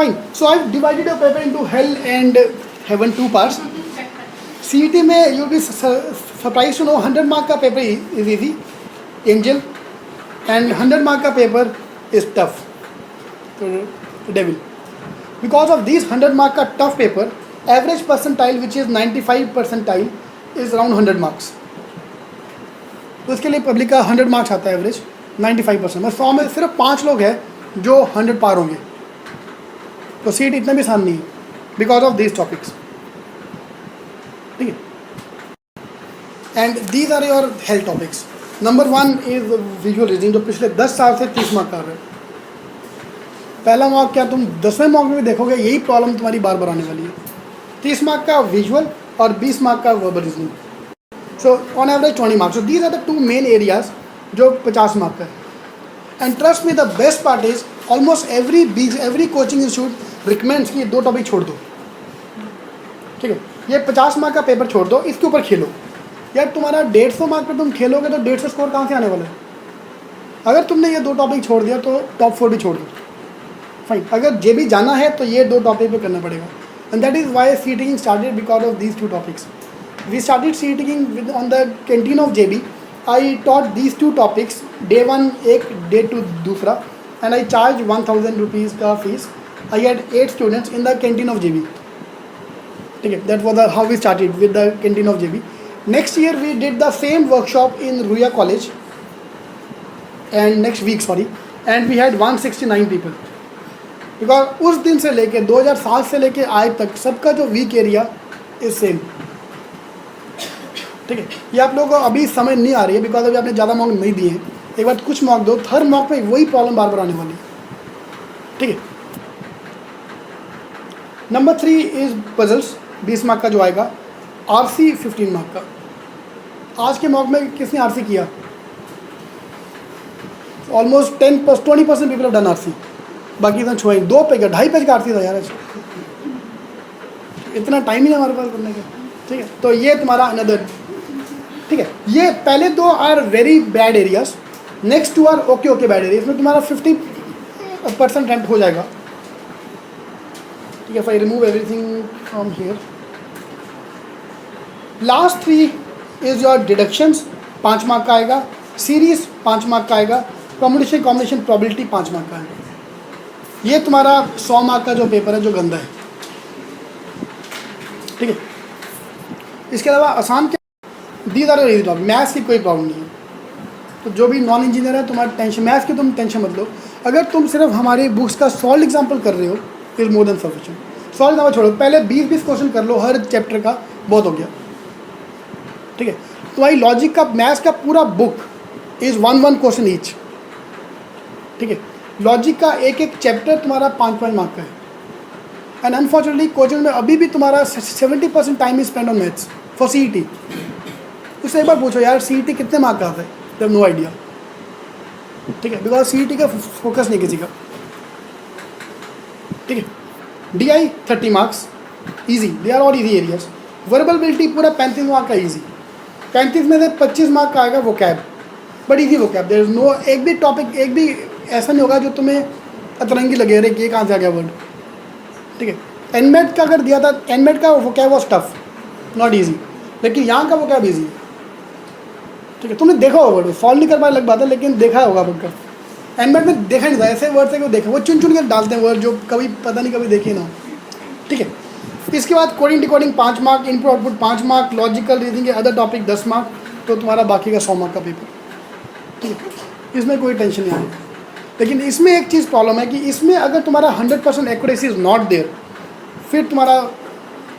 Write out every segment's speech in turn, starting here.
Fine. So I've divided a paper into hell and heaven two parts. CET में you'll be surprised to know 100 mark का paper is easy, angel, and 100 mark का paper is tough, devil. Because of these 100 mark का tough paper, average percentile which is 95 percentile is around 100 marks. तो इसके लिए public का 100 marks आता है average 95%. बस 100 में सिर्फ 5 लोग हैं जो 100 पार होंगे. तो सीट इतना भी आसान नहीं है बिकॉज ऑफ दीज टॉपिक्स. ठीक है. And these are your health topics. Number 1 is visual reasoning, जो पिछले 10 साल से 30 मार्क कर रहे हैं. पहला मॉक क्या तुम 10वें मॉक में भी देखोगे, यही प्रॉब्लम तुम्हारी बार बार आने वाली है. 30 मार्क का विजुअल और 20 मार्क का verbal reasoning. So on average 20 marks. So these are the two main areas जो 50 मार्क का है. And trust me the best part is almost every coaching institute recommends कि ये 2 टॉपिक छोड़ दो. ठीक है, ये 50 मार्क का पेपर छोड़ दो, इसके ऊपर खेलो. यार तुम्हारा 150 मार्क पर तुम खेलोगे तो 150 स्कोर कहाँ से आने वाला है. अगर तुमने ये 2 टॉपिक छोड़ दिया तो टॉप 4 भी छोड़ दो. फाइन. अगर जे भी जाना है तो ये 2 टॉपिक पे करना पड़ेगा. And that is why sitting started because of these 2 topics. We started sitting on the canteen of JB. I taught these 2 topics. Day 1 एक, डे 2 दूसरा. एंड आई चार्ज 1000 रुपीज़ का fees. I had 8 students in the canteen of JB. ठीक है, that was how we started with the canteen of JB. Next year we did the same workshop in Ruia college and next week and we had 169 people. Because उस दिन से लेके 2007 से लेके आज तक सबका जो वीक एरिया इज सेम. ठीक है, ये आप लोगों को अभी समझ नहीं आ रही है बिकॉज अभी आपने ज़्यादा मॉक नहीं दिए हैं. एक बार कुछ मॉक दो, हर मॉक में वही प्रॉब्लम बार बार आने वाली है. ठीक है. Number 3 is puzzles. 20 मार्क का जो आएगा. RC 15 मार्क का. आज के मॉक में किसने RC किया? Almost 20% people have done RC. बाकी इतना छोड़ 2 पेज का 2.5 पेज का RC था यार. इतना टाइम ही है हमारे पास करने का. ठीक है, तो ये तुम्हारा अनदर. ठीक है, ये पहले 2 are very bad areas, next 2 are okay bad area. इसमें तुम्हारा 50% अटेम्प्ट हो जाएगा. ठीक है, I remove everything from here. Last 3 is your deductions. 5 mark का आएगा. सीरीज 5 मार्क का आएगा. कॉम्बिनेशन प्रोबेबिलिटी 5 मार्क का आएगा. ये तुम्हारा 100 मार्क का जो पेपर है जो गंदा है. ठीक है. इसके अलावा आसान क्या, these are easy topic. Maths की कोई प्रॉब्लम नहीं है. तो जो भी नॉन इंजीनियर है तुम्हारा टेंशन, मैथ्स की तुम टेंशन मत लो. अगर तुम सिर्फ हमारी बुक्स का सॉल्व एग्जाम्पल कर रहे हो is more than sufficient. Solve example छोड़ो, पहले 20 क्वेश्चन कर लो हर चैप्टर का, बहुत हो गया. ठीक है, तुम्हारी लॉजिक का मैथ्स का पूरा बुक इज 1 क्वेश्चन ईच. ठीक है, लॉजिक का एक चैप्टर तुम्हारा 5 मार्क का है. एंड अनफॉर्चुनेटली कोचिंग में अभी भी तुम्हारा 70% time is spend on maths for CET. उससे एक बार पूछो यार CET कितने मार्क का आता है, दे हैव नो आइडिया. ठीक है, बिकॉज CET का फोकस नहीं किसी का. ठीक है. DI 30 marks easy, they are all easy areas. Verbality पूरा 35 मार्क का ईजी. 35 में से 25 मार्क का आएगा वो कैब, बट ईजी वो कैब. देयर इज नो एक भी टॉपिक, एक भी ऐसा नहीं होगा जो तुम्हें अतरंगी लगे अरे ये कहाँ से आ गया वर्ड. ठीक है. NMAT का अगर दिया था, NMAT का वो cab was tough, not easy. लेकिन यहाँ का वो कैब ईजी है. ठीक है, तुमने देखा होगा वर्ड, सॉल्व नहीं कर पाया अलग बात है, लेकिन देखा होगा वर्ड का. NMAT में देखा नहीं था ऐसे वर्ड से क्यों देखा, वो चुन चुन के डालते हैं वर्ड जो कभी पता नहीं कभी देखे ना. ठीक है. इसके बाद coding decoding 5 mark, input output 5 mark, logical reasoning के अदर टॉपिक 10 मार्क. तो तुम्हारा बाकी का 100 मार्क का पेपर. ठीक है, इसमें कोई टेंशन नहीं आएगी. लेकिन इसमें एक चीज़ प्रॉब्लम है कि इसमें अगर तुम्हारा 100% एक्यूरेसी इज़ नॉट देयर, फिर तुम्हारा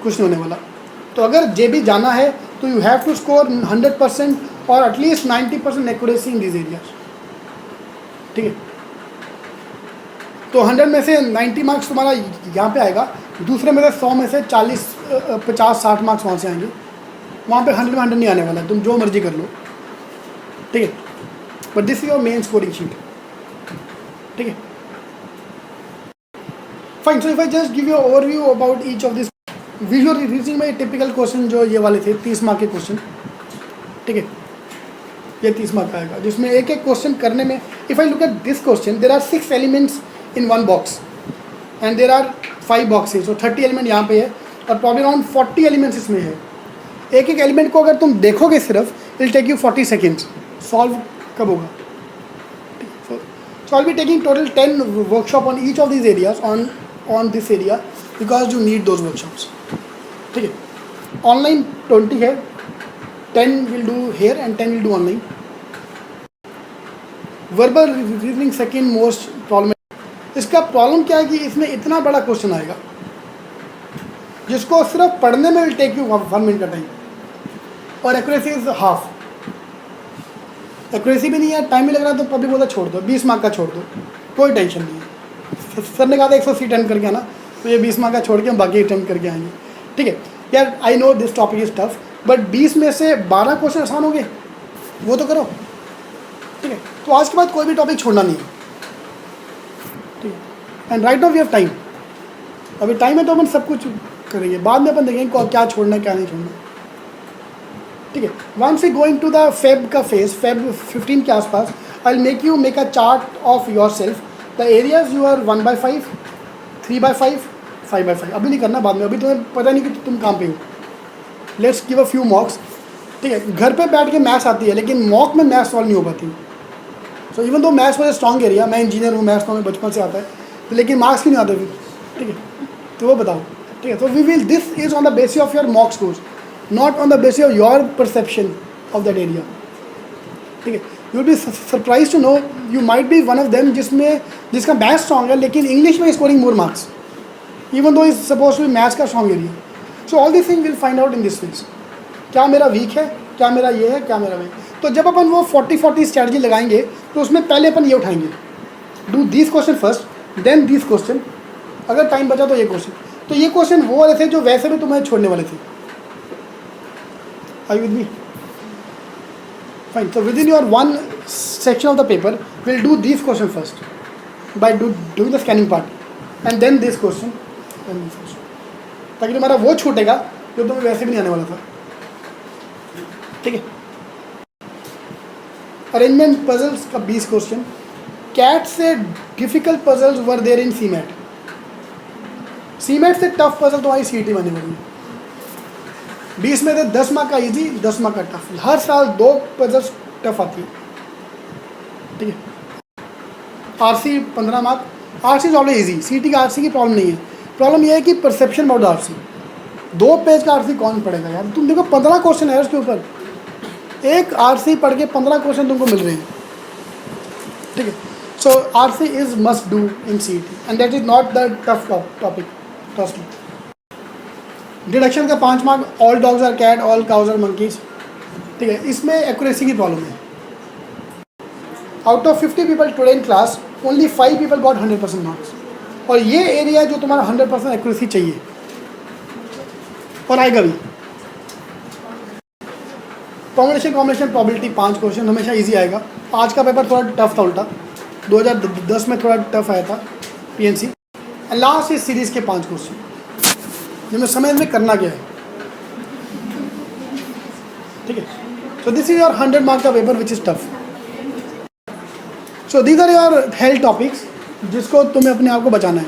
कुछ नहीं होने वाला. तो अगर JB जाना है तो यू हैव टू स्कोर 100% और at least 90% accuracy in this areas. ठीक है, तो 100 में से 90 मार्क्स तुम्हारा यहाँ पे आएगा. दूसरे में से 100 में से 40 50-60 मार्क्स वहाँ से आएंगे. वहाँ पे 100 में 100 नहीं आने वाला है, तुम जो मर्जी कर लो. ठीक है, but this is your main scoring sheet. ठीक है. Fine. So if I just give you overview about each of this. Visual reasoning में टिपिकल क्वेश्चन जो ये वाले थे 30 मार्क के क्वेश्चन. ठीक है, ये 30 मार्क का आएगा, जिसमें एक क्वेश्चन करने में, if I look at this question, there are 6 elements in 1 box. And there are 5 boxes, तो 30 एलिमेंट यहाँ पे है और प्रॉब्लम अराउंड 40 एलिमेंट्स इसमें है। एक एक एलिमेंट को अगर तुम देखोगे सिर्फ, it take you 40 seconds solve कब होगा। So I'll be taking total 10 workshop on each of these areas on this area because you need those workshops. ठीक है, ऑनलाइन 20 है, 10 will do here and 10 will do online. Verbal reasoning second most problem. इसका problem क्या है कि इसमें इतना बड़ा क्वेश्चन आएगा जिसको सिर्फ पढ़ने में विल टेक यू 1 मिनट का टाइम, और एक्यूरेसी इज हाफ। एक्यूरेसी भी नहीं है, टाइम भी लग रहा है, तो पब्लिक बोलता छोड़ दो, 20 मार्क का छोड़ दो, कोई टेंशन नहीं है। सर ने कहा था 180 अटेम्प्ट करके आना, तो ये 20 मार्क का छोड़ के हम बाकी अटेम्प्ट करके आएंगे। ठीक है यार, I know this topic is tough, but 20 में से 12 क्वेश्चन आसान हो गए, वो तो करो। ठीक है, तो आज के बाद कोई भी टॉपिक छोड़ना नहीं है। ठीक है, and right now we have time, अभी टाइम है तो अपन सब कुछ करेंगे, बाद में अपन देखेंगे क्या छोड़ना है क्या नहीं छोड़ना। ठीक है, once we going to the Feb का फेज, फेब 15 के आसपास, I will make you make a chart of yourself, the areas you are 1/5, 3/5, 5/5। अभी नहीं करना, बाद में, अभी तुम्हें पता नहीं कि तुम कहाँ पे हो। Let's give a few मॉक्स। ठीक है, घर पे बैठ के मैथ्स आती है, लेकिन मॉक में मैथ्स सॉल्व नहीं हो पाती। So even though maths was strong area, मैं इंजीनियर हूँ, मैथ्स तो हमें बचपन से आता है, तो लेकिन मार्क्स क्यों नहीं आते फिर। ठीक है, तो वो बताओ। ठीक है, तो we will, this is on the basis of your mock scores, not on the basis of your perception of that area. ठीक है, you will be surprise to know you might be one of them जिसका maths strong है, लेकिन English में scoring more marks, even though is suppose to be maths का strong area. So all this thing will find out in this phase, क्या मेरा week है, क्या मेरा ये है, क्या मेरा वीक। तो जब अपन वो 40-40 स्ट्रैटेजी लगाएंगे, तो उसमें पहले अपन ये उठाएंगे, do this question first, then this question, अगर टाइम बचा तो ये क्वेश्चन। तो ये क्वेश्चन वो वाले थे जो वैसे भी तुम्हें छोड़ने वाले थे। Are you with me? Fine, so within your one section of the paper, we'll do these question first by doing the scanning part, and then this question, and this question, ताकि तुम्हारा वो छूटेगा जो तुम्हें वैसे भी नहीं आने वाला था। ठीक है, अरेंजमेंट पजल्स का 20 क्वेश्चन। कैट से difficult puzzles were there in CMAT, CMAT से टफ पजल तुम्हारी सीईटी बनने वाली है। 20 में से 10 मार्क का इजी, 10 मार्क का टफ, हर साल 2 पजल्स टफ आती है। ठीक है, RC 15 mark, RC is always easy, CET का आरसी की प्रॉब्लम नहीं है, प्रॉब्लम यह है कि परसेप्शन अबाउट आरसी। 2 पेज का आरसी कौन पढ़ेगा यार, तुम देखो 15 क्वेश्चन है उसके ऊपर, एक आरसी पढ़ के 15 क्वेश्चन तुमको मिल रहे हैं। ठीक है, so RC is must do in CET and that is not the tough topic. Trust me. Deduction का 5 mark, all dogs are cat, all cows are monkeys. ठीक है, इसमें एक्यूरेसी की प्रॉब्लम है। Out of 50 people today in class, only 5 people got 100% marks, और ये area जो तुम्हारा 100% एक्यूरेसी चाहिए, और आएगा भी। कॉम्बिनेशन प्रोबेबिलिटी 5 क्वेश्चन हमेशा इजी आएगा। आज का पेपर थोड़ा टफ था, उल्टा 2010 में थोड़ा टफ आया था पीएनसी। एंड लास्ट इस सीरीज़ के 5 क्वेश्चन जिनमें समझ में करना क्या है। ठीक है, so this is your 100 mark का paper which is tough. So these are your health topics जिसको तुम्हें अपने आप को बचाना है,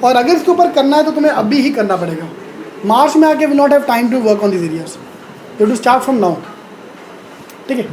और अगर इसके ऊपर करना है तो तुम्हें अभी ही करना पड़ेगा। मार्च में आके will not have time to work on this areas, you to start from now. ठीक है।